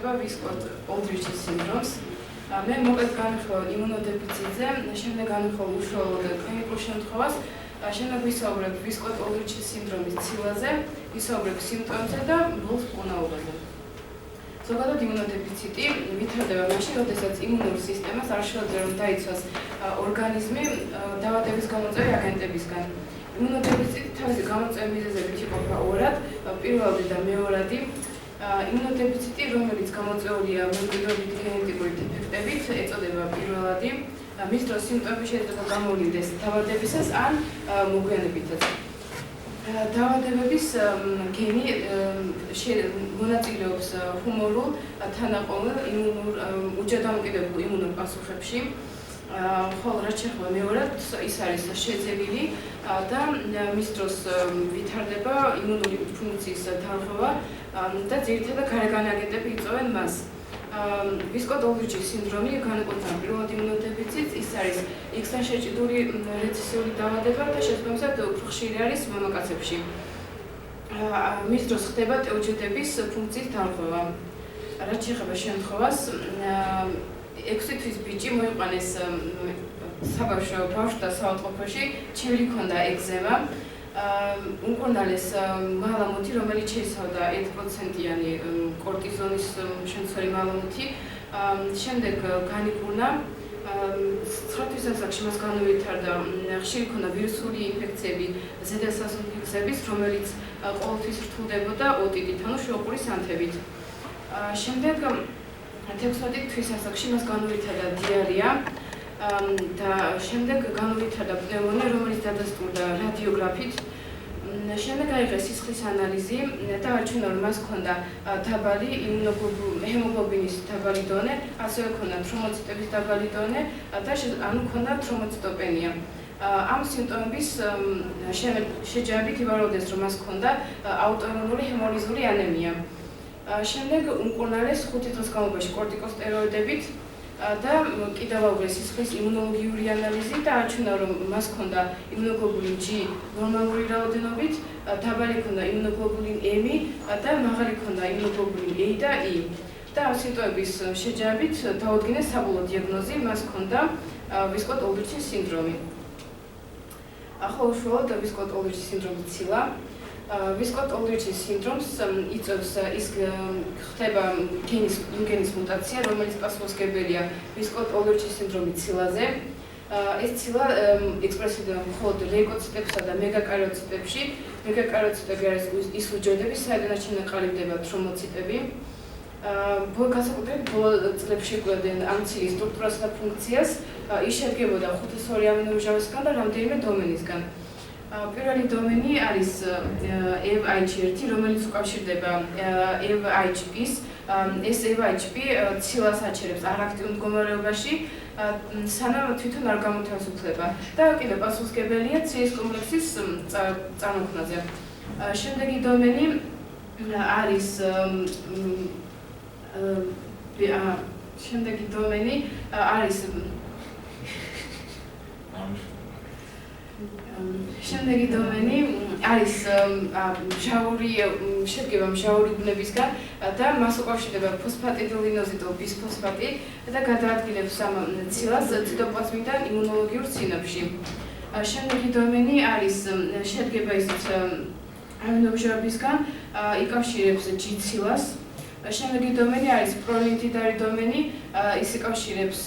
ეხება ვისკოტ ოლდრიჩის სინდრომს. მე მოკეთ განვიხილავ იმუნოდეფიციტზე, შემდეგ განვიხილავ უშუალოდ კლინიკურ შემთხვევას, შემდეგ ვისაუბრებ ვისკოტ ოლდრიჩის სინდრომის ცილაზე, ვისაუბრებ სიმპტომებზე და ბოლოს მკურნალობაზე. ზოგადად იმუნოდეფიციტი ვითარდება მაშინ, როდესაც იმუნური სისტემას არ შეუძლია რომ დაიცვას ორგანიზმი დაავადების გამოწვევი აგენტებისგან. იმუნოდეფიციტი თავისი გამოწვევის მიზეზებით იყოფა ორად, პირველადი და მეორადი. იმუნოდეფიციტი, რომელიც გამოწვეულია მემკვიდრეობითი გენეტიკური დეფექტებით, ეწოდება პირველადი. მის დროს სიმპტომები შეიძლება გამოვლინდეს დაავადებისას ან მოგვიანებითაც. დაავადებების გენი მონაწილეობს ჰუმორულ, თანაყოლილ იმუნურ უჯრედამოკიდებულ იმუნურ პასუხებში. ხოლო რაც შეეხება მეორად, ის არის შეძენილი და მის დროს ვითარდება იმუნური ფუნქციის დარღვევა და ძირითადად გარეგანი აგენტები იწვევენ მას. ვისკოტ ოლდრიჩის სინდრომი განეკუთვნება პირველად იმუნოდეფიციტს, ის არის X-თან შეჭიდული რეცესიული დაავადება და შესაბამისად უფრო ხშირი არის მამაკაცებში. მის დროს ხდება ტეუჯედების ფუნქციის დარღვევა. რაც შეეხება შემთხვევას, 6 თვის ბიჭი მოიყვანეს საბავშვო ბავშვთა საავადმყოფოში, ჩივილი ჰქონდა ეგზემა. უმკურნალეს მალამუთი, რომელიც შეიცავდა 1%-იანი კორტიზონის შემცველი მალამუთი, შემდეგ განიკურნა, 9 თვის ასაკში მას განუვითარდა ხშირი ჰქონდა ვირუსული ინფექციები, ზედასასუნთქების, რომელიც ყოველთვის რთულდებოდა ოტიტით, ანუ შუაყურის ანთებით. შემდეგ 16 თვის ასაკში მას განუვითარდა დიარეა და შემდეგ განუვითარდა პნევმონია, რომელიც დადასტურდა რადიოგრაფით. შემდეგ აიღეს სისხლის ანალიზი და აჩვენა, რომ მას ჰქონდა დაბალი ჰემოგლობინის დაბალი დონე, ასევე ჰქონდა თრომბოციტების დაბალი დონე და ანუ ჰქონდა თრომბოციტოპენია. ამ სიმპტომების შეჯამებით ივარაუდეს, რომ მას ჰქონდა აუტოიმუნური ჰემოლიზური ანემია. შემდეგ უმკურნალეს 5 წლის განმავლობაში კორტიკოსტეროიდებით და კიდევ აუღეს სისხლის იმუნოლოგიური ანალიზი და აჩვენა, რომ მას ჰქონდა იმუნოგლობულინ G ნორმალური რაოდენობით, დაბალი ჰქონდა იმუნოგლობულინ M და მაღალი ჰქონდა იმუნოგლობულინ A და E. და ამ სიმპტომების შეჯამებით დაუდგინეს საბოლოო დიაგნოზი, მას ჰქონდა ვისკოტ ოლდრიჩის სინდრომი. ახლა უშუალოდ ვისკოტ ოლდრიჩის სინდრომის ცილა. ვისკოტ ოლდრიჩის სინდრომს იწვევს ის ხდება გენის მუტაცია, რომელიც პასუხისმგებელია ვისკოტ ოლდრიჩის სინდრომის ცილაზე. ეს ცილა ექსპრესირდება მხოლოდ ლეიკოციტებსა და მეგაკარიოციტებში. მეგაკარიოციტები არის ის უჯრედები, საიდანაც შემოყალიბდება თრომბოციტები. განსაკუთრებით ბოლო წლებში გვხვდნენ ამ ცილის სტრუქტურასა და ფუნქციას. ის შედგებოდა 502 ამინომჟავისგან და რამდენიმე დომენისგან. პირველი დომენი არის FIG1, რომელიც უკავშირდება FIGP-ს. ეს FIGP ცილას აჩერებს არაქტიულ მდგომარეობაში, სანამ თვითონ არ გამოთავისუფლება და კიდევ პასუხისმგებელია ცილის კომპლექსის წარმოქმნაზე. შემდეგი დომენი არის შემდეგი დომენი არის შედგება მჟავური უბნებისგან და მას უკავშირდება ფოსფატიდილინოზი და ბისფოსფატი და გადაადგილებს ამ ცილას ციტოპლაზმიდან იმუნოლოგიურ სინაპსში. შემდეგი დომენი არის შედგება ისიც ამინომჟავებისგან, იკავშირებს G ცილას. შემდეგი დომენი არის პროლინტიდარი დომენი, ის იკავშირებს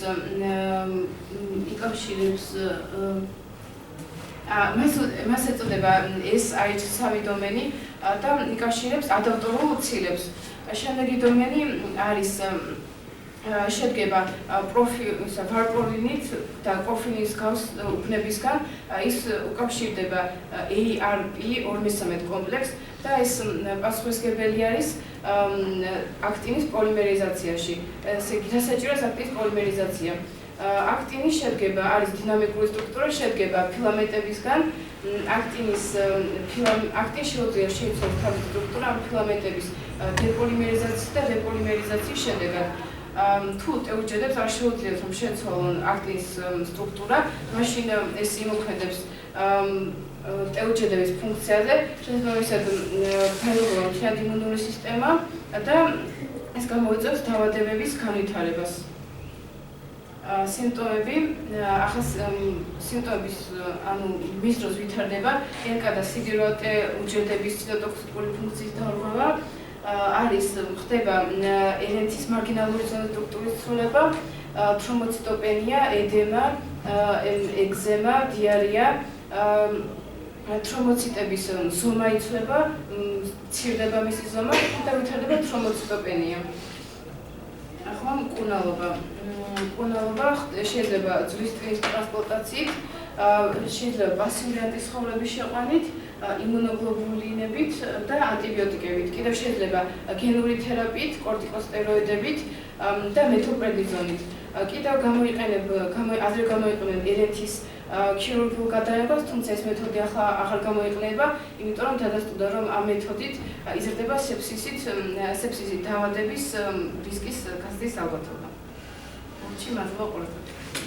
მას ეწოდება SIH3 დომენი და იკავშირებს ადაპტორულ ცილებს. შემდეგი დომენი არის შედგება ვარპროლინით და კოფინის გავს უბნებისგან, ის უკავშირდება ARP 2-13 კომპლექსს და ეს პასუხისმგებელი არის აქტინის პოლიმერიზაციაში. ესე იგი, დასაჭიროს აქტინის პოლიმერიზაცია. აქტინი არის დინამიკური სტრუქტურა, შედგება ფილამენტებისგან. აქტინს შეუძლია შეიცვალოს თავისი სტრუქტურა ამ ფილამენტების დეპოლიმერიზაციის და დეპოლიმერიზაციის შედეგად. თუ ტეუჯედებს არ შეუძლიათ რომ შეცვალონ აქტინის სტრუქტურა, მაშინ ეს იმოქმედებს ტეუჯედების ფუნქციაზე, შესაბამისად ფაილობა მთლიანი იმუნური სისტემა და ეს გამოიწვევს დაავადებების განვითარებას. სიმპტომები, ახლა სიმპტომების, ანუ მის დროს ვითარდება ელკა და სიდირვატე უჯრედების ციტოტოქსიკური ფუნქციის დარღვევა, ხდება ელენთის მარგინალური ზონის სტრუქტურის ცვლილება, თრომბოციტოპენია, ედემა, ეგზემა, დიარეა, თრომბოციტების ზომა იცვლება, მცირდება მისი ზომა და ვითარდება თრომბოციტოპენია. ახლა მკურნალობა. მკურნალობა შეიძლება ძვლის ტვინის ტრანსპლანტაციით, შეიძლება პასიური ანტისხეულების შეყვანით, იმუნოგლობულინებით და ანტიბიოტიკებით. კიდევ შეიძლება გენური თერაპიით, კორტიკოსტეროიდებით და მეთოპრედნიზონით. კიდევ ადრე გამოიყენებენ ელენთის ქირურგიულ გადაებას, თუმცა ეს მეთოდი ახლა აღარ გამოიყენება, იმიტომ რომ დადასტურდა, რომ ამ მეთოდით იზრდება სეფსისით დაავადების რისკის გაზრდის ალბათობა. მადლობა ყველასთვის.